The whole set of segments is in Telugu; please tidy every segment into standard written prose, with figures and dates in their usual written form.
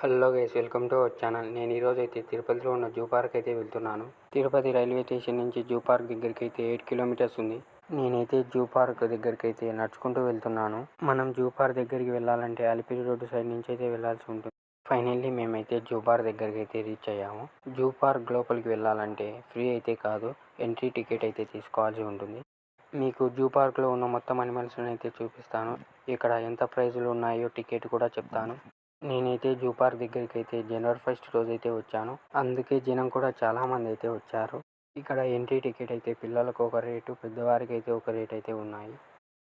Hello guys, welcome to our channel. నేను ఈరోజు అయితే తిరుపతిలో ఉన్న జూ పార్క్ అయితే వెళ్తున్నాను. తిరుపతి రైల్వే స్టేషన్ నుంచి జూ పార్క్ దగ్గరికి అయితే 8 కిలోమీటర్స్ ఉంది. నేనైతే జూ పార్క్ దగ్గరికి అయితే నడుచుకుంటూ వెళ్తున్నాను. మనం జూ పార్క్ దగ్గరికి వెళ్ళాలంటే అలిపిరి రోడ్డు సైడ్ నుంచి అయితే వెళ్లాల్సి ఉంటుంది. ఫైనల్లీ మేమైతే జూ పార్క్ దగ్గరికి అయితే రీచ్ అయ్యాము. జూ పార్క్ లోపలికి వెళ్ళాలంటే ఫ్రీ అయితే కాదు, ఎంట్రీ టికెట్ అయితే తీసుకోవాల్సి ఉంటుంది. మీకు జూ పార్క్లో ఉన్న మొత్తం అనిమల్స్ని అయితే చూపిస్తాను. ఇక్కడ ఎంత ప్రైజులు ఉన్నాయో టికెట్ కూడా చెప్తాను. నేనైతే జూ పార్క్ దగ్గరికి అయితే జనవరి 1 రోజైతే వచ్చాను. అందుకే జనం కూడా చాలామంది అయితే వచ్చారు. ఇక్కడ ఎంట్రీ టికెట్ అయితే పిల్లలకు ఒక రేటు, పెద్దవారికి అయితే ఒక రేట్ అయితే ఉన్నాయి.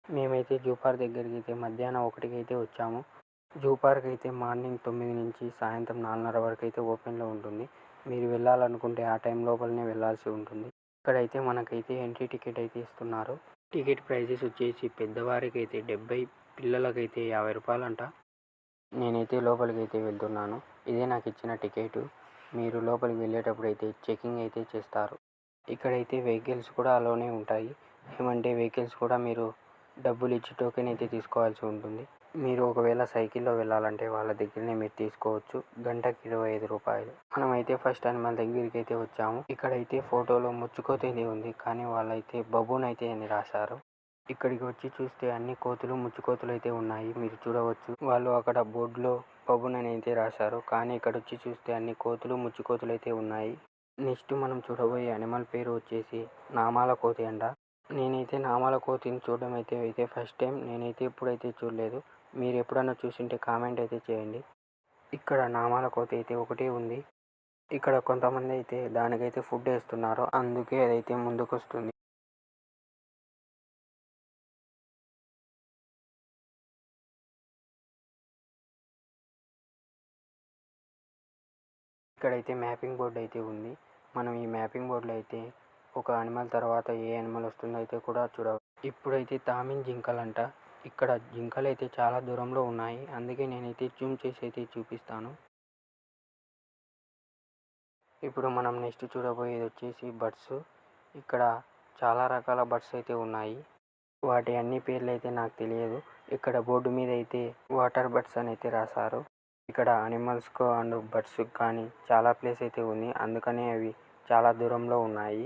మేమైతే జూ పార్క్ దగ్గరికి అయితే మధ్యాహ్నం 1కి అయితే వచ్చాము. జూ పార్క్ అయితే మార్నింగ్ 9 నుంచి సాయంత్రం 4:30 వరకు అయితే ఓపెన్లో ఉంటుంది. మీరు వెళ్ళాలనుకుంటే ఆ టైం లోపలనే వెళ్ళాల్సి ఉంటుంది. ఇక్కడైతే మనకైతే ఎంట్రీ టికెట్ అయితే ఇస్తున్నారు. టికెట్ ప్రైజెస్ వచ్చేసి పెద్దవారికి అయితే 70, పిల్లలకైతే 50 రూపాయలు అంట. నేనైతే లోపలికి అయితే వెళ్తున్నాను. ఇదే నాకు ఇచ్చిన టికెట్. మీరు లోపలికి వెళ్ళేటప్పుడు అయితే చెకింగ్ అయితే చేస్తారు. ఇక్కడైతే వెహికల్స్ కూడా అలోనే ఉంటాయి. ఏమంటే వెహికల్స్ కూడా మీరు డబ్బులు ఇచ్చి టోకెన్ అయితే తీసుకోవాల్సి ఉంటుంది. మీరు ఒకవేళ సైకిల్లో వెళ్ళాలంటే వాళ్ళ దగ్గరనే మీరు తీసుకోవచ్చు. గంటకి 25 రూపాయలు. మనమైతే ఫస్ట్ అనిమల్ దగ్గరికి అయితే వచ్చాము. ఇక్కడైతే ఫోటోలో ముచ్చుకోతేనే ఉంది, కానీ వాళ్ళైతే బబూన్ అయితే అని రాశారు. ఇక్కడికి వచ్చి చూస్తే అన్ని కోతులు, ముచ్చుకోతులు అయితే ఉన్నాయి, మీరు చూడవచ్చు. వాళ్ళు అక్కడ బోర్డులో బబూన్ అని అయితే రాశారు, కానీ ఇక్కడ వచ్చి చూస్తే అన్ని కోతులు, ముచ్చుకోతులు అయితే ఉన్నాయి. నెక్స్ట్ మనం చూడబోయే అనిమల్ పేరు వచ్చేసి నామాల కోతి అంట. నేనైతే నామాల కోతిని చూడడం అయితే ఫస్ట్ టైం. నేనైతే ఎప్పుడైతే చూడలేదు. మీరు ఎప్పుడన్నా చూసింటే కామెంట్ అయితే చేయండి. ఇక్కడ నామాల కోతి అయితే ఒకటే ఉంది. ఇక్కడ కొంతమంది అయితే దానికైతే ఫుడ్ వేస్తున్నారు, అందుకే అదైతే ముందుకు వస్తుంది. ఇక్కడైతే మ్యాపింగ్ బోర్డు అయితే ఉంది. మనం ఈ మ్యాపింగ్ బోర్డులో అయితే ఒక అనిమల్ తర్వాత ఏ అనిమల్ వస్తుందో అయితే కూడా చూడవచ్చు. ఇప్పుడైతే తామిన్ జింకలంట. ఇక్కడ జింకలు అయితే చాలా దూరంలో ఉన్నాయి, అందుకే నేనైతే జూమ్ చేసి అయితే చూపిస్తాను. ఇప్పుడు మనం నెక్స్ట్ చూడబోయేది వచ్చేసి బర్డ్స్. ఇక్కడ చాలా రకాల బర్డ్స్ అయితే ఉన్నాయి. వాటి అన్ని పేర్లు అయితే నాకు తెలియదు. ఇక్కడ బోర్డు మీద అయితే వాటర్ బర్డ్స్ అని అయితే రాశారు. ఇక్కడ అనిమల్స్కు అండ్ బర్డ్స్కి కానీ చాలా ప్లేస్ అయితే ఉంది, అందుకనే అవి చాలా దూరంలో ఉన్నాయి,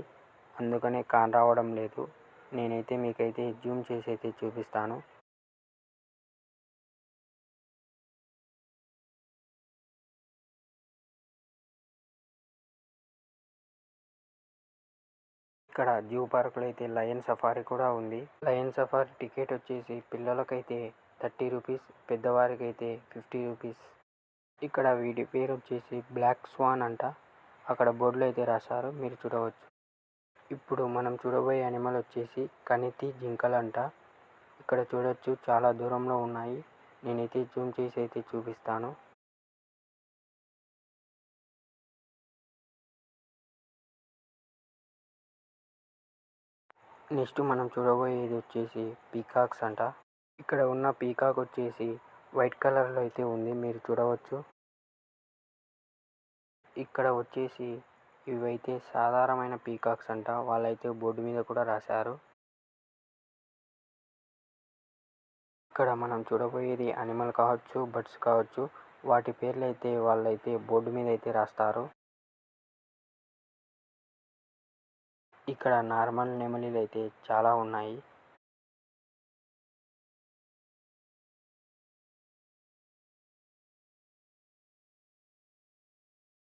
అందుకనే రావడం లేదు. నేనైతే మీకైతే జూమ్ చేసి అయితే చూపిస్తాను. ఇక్కడ జూ పార్క్లో అయితే లయన్ సఫారీ కూడా ఉంది. లయన్ సఫారీ టికెట్ వచ్చేసి పిల్లలకైతే 30 రూపీస్, పెద్దవారికి అయితే 50 రూపీస్. ఇక్కడ వీటి పేరు వచ్చేసి బ్లాక్ స్వాన్ అంట. అక్కడ బోర్డులో అయితే రాశారు, మీరు చూడవచ్చు. ఇప్పుడు మనం చూడబోయే అనిమల్ వచ్చేసి కనితి జింకలంట. ఇక్కడ చూడొచ్చు, చాలా దూరంలో ఉన్నాయి. నేనైతే జూమ్ చేసి అయితే చూపిస్తాను. నెక్స్ట్ మనం చూడబోయేది వచ్చేసి పీకాక్స్ అంట. ఇక్కడ ఉన్న పీకాక్ వచ్చేసి వైట్ కలర్లో అయితే ఉంది, మీరు చూడవచ్చు. ఇక్కడ వచ్చేసి ఇవైతే సాధారణమైన పీకాక్స్ అంట. వాళ్ళైతే బోర్డు మీద కూడా రాశారు. ఇక్కడ మనం చూడబోయేది అనిమల్ కావచ్చు, బర్డ్స్ కావచ్చు, వాటి పేర్లు అయితే వాళ్ళైతే బోర్డు మీద అయితే రాస్తారు. ఇక్కడ నార్మల్ నెమలీలు అయితే చాలా ఉన్నాయి.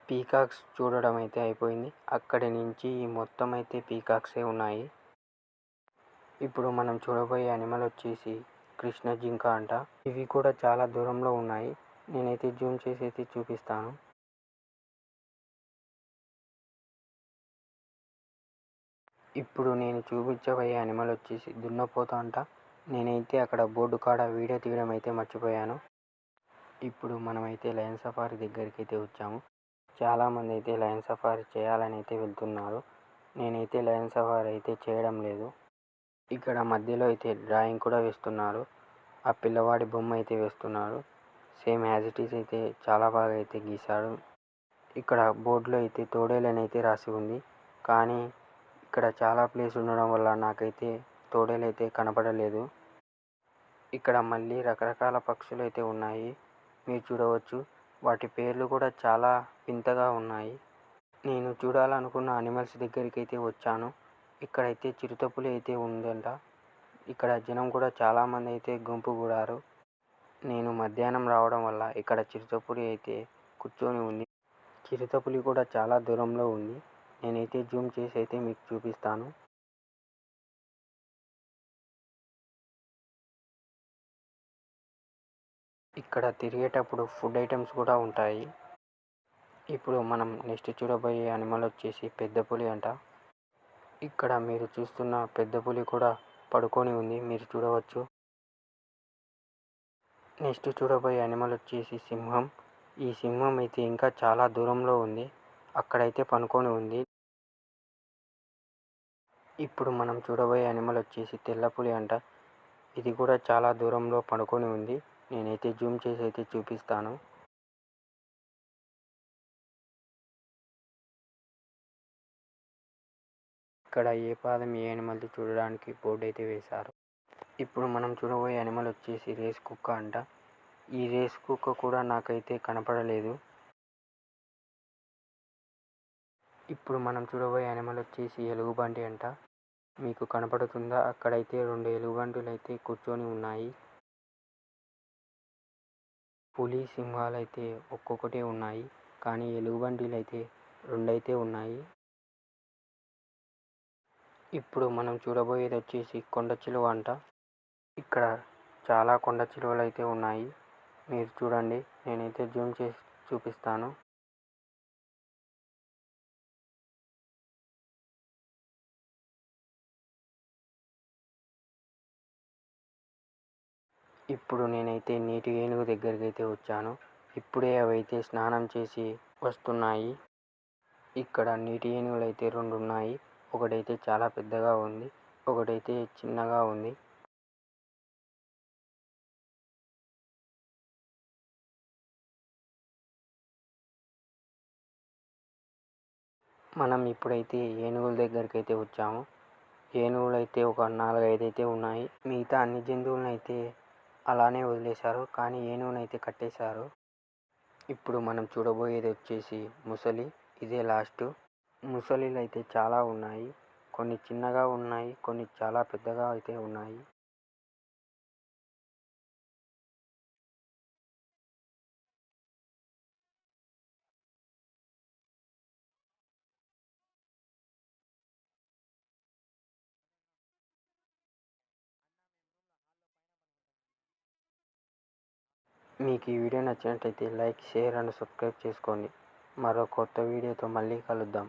పీకాక్స్ చూడడం అయితే అయిపోయింది. అక్కడి నుంచి మొత్తం అయితే పీకాక్సే ఉన్నాయి. ఇప్పుడు మనం చూడబోయే అనిమల్ వచ్చేసి కృష్ణ జింక అంట. ఇవి కూడా చాలా దూరంలో ఉన్నాయి. నేనైతే జూమ్ చేసి అయితే చూపిస్తాను. ఇప్పుడు నేను చూపించబోయే అనిమల్ వచ్చేసి దున్నపోత అంట. నేనైతే అక్కడ బోర్డు కాడ వీడియో తీయడం అయితే మర్చిపోయాను. ఇప్పుడు మనమైతే లయన్ సఫారీ దగ్గరికి అయితే వచ్చాము. చాలామంది అయితే లయన్ సఫారీ చేయాలని అయితే వెళ్తున్నారు. నేనైతే లయన్ సఫారీ అయితే చేయడం లేదు. ఇక్కడ మధ్యలో అయితే డ్రాయింగ్ కూడా వేస్తున్నారు. ఆ పిల్లవాడి బొమ్మ అయితే వేస్తున్నారు. సేమ్ యాజ్ ఇట్ ఈస్ అయితే చాలా బాగా అయితే గీశాడు. ఇక్కడ బోర్డులో అయితే తోడేలని అయితే రాసి ఉంది, కానీ ఇక్కడ చాలా ప్లేస్ ఉండడం వల్ల నాకైతే తోడేలు అయితే కనపడలేదు. ఇక్కడ మళ్ళీ రకరకాల పక్షులు అయితే ఉన్నాయి, మీరు చూడవచ్చు. వాటి పేర్లు కూడా చాలా వింతగా ఉన్నాయి. నేను చూడాలనుకున్న అనిమల్స్ దగ్గరికైతే వచ్చాను. ఇక్కడైతే చిరుతపులి అయితే ఉందంట. ఇక్కడ జనం కూడా చాలామంది అయితే గుంపుగూడారు. నేను మధ్యాహ్నం రావడం వల్ల ఇక్కడ చిరుతపులి అయితే కూర్చొని ఉంది. చిరుతపులి కూడా చాలా దూరంలో ఉంది. నేనైతే జూమ్ చేసి అయితే మీకు చూపిస్తాను. ఇక్కడ తిరిగేటప్పుడు ఫుడ్ ఐటమ్స్ కూడా ఉంటాయి. ఇప్పుడు మనం నెక్స్ట్ చూడబోయే యానిమల్ వచ్చేసి పెద్ద పులి అంట. ఇక్కడ మీరు చూస్తున్న పెద్ద పులి కూడా పడుకొని ఉంది, మీరు చూడవచ్చు. నెక్స్ట్ చూడబోయే యానిమల్ వచ్చేసి సింహం. ఈ సింహం అయితే ఇంకా చాలా దూరంలో ఉంది, అక్కడైతే పనుకొని ఉంది. ఇప్పుడు మనం చూడబోయే యానిమల్ వచ్చేసి తెల్లపులి అంట. ఇది కూడా చాలా దూరంలో పడుకొని ఉంది. నేనైతే జూమ్ చేసి అయితే చూపిస్తాను. ఇక్కడ ఏ పాదం ఏ యానిమల్ది చూడడానికి బోర్డు అయితే వేశారు. ఇప్పుడు మనం చూడబోయే యానిమల్ వచ్చేసి రేస్ కుక్క అంట. ఈ రేస్ కుక్క కూడా నాకైతే కనపడలేదు. ఇప్పుడు మనం చూడబోయే యానిమల్ వచ్చేసి ఎలుగుబంటి అంట. మీకు కనపడుతుందా? అక్కడైతే 2 ఎలుగుబంటులు అయితే కూర్చొని ఉన్నాయి. పులి, సింహాలు అయితే ఒక్కొక్కటే ఉన్నాయి, కానీ ఎలుగుబంటిలు అయితే 2 అయితే ఉన్నాయి. ఇప్పుడు మనం చూడబోయేది వచ్చేసి కొండ చిలువ అంట. ఇక్కడ చాలా కొండ చిలువలు అయితే ఉన్నాయి, మీరు చూడండి. నేనైతే జూమ్ చేసి చూపిస్తాను. ఇప్పుడు నేనైతే నీటి ఏనుగు దగ్గరికి అయితే వచ్చాను. ఇప్పుడే అవైతే స్నానం చేసి వస్తున్నాయి. ఇక్కడ నీటి ఏనుగులు అయితే 2 ఉన్నాయి. ఒకటైతే చాలా పెద్దగా ఉంది, ఒకటైతే చిన్నగా ఉంది. మనం ఇప్పుడైతే ఏనుగుల దగ్గరికి అయితే వచ్చాము. ఏనుగులు అయితే ఒక 4, 5 అయితే ఉన్నాయి. మిగతా అన్ని జంతువులను అయితే అలానే వదిలేశారు, కానీ ఏనుగునైతే కట్టేశారు. ఇప్పుడు మనం చూడబోయేది వచ్చేసి ముసలి. ఇదే లాస్ట్. ముసలిలు అయితే చాలా ఉన్నాయి, కొన్ని చిన్నగా ఉన్నాయి, కొన్ని చాలా పెద్దగా అయితే ఉన్నాయి. మీకు ఈ వీడియో నచ్చినట్లయితే లైక్, షేర్ అండ్ సబ్స్క్రైబ్ చేసుకోండి. మరో కొత్త వీడియోతో మళ్ళీ కలుద్దాం.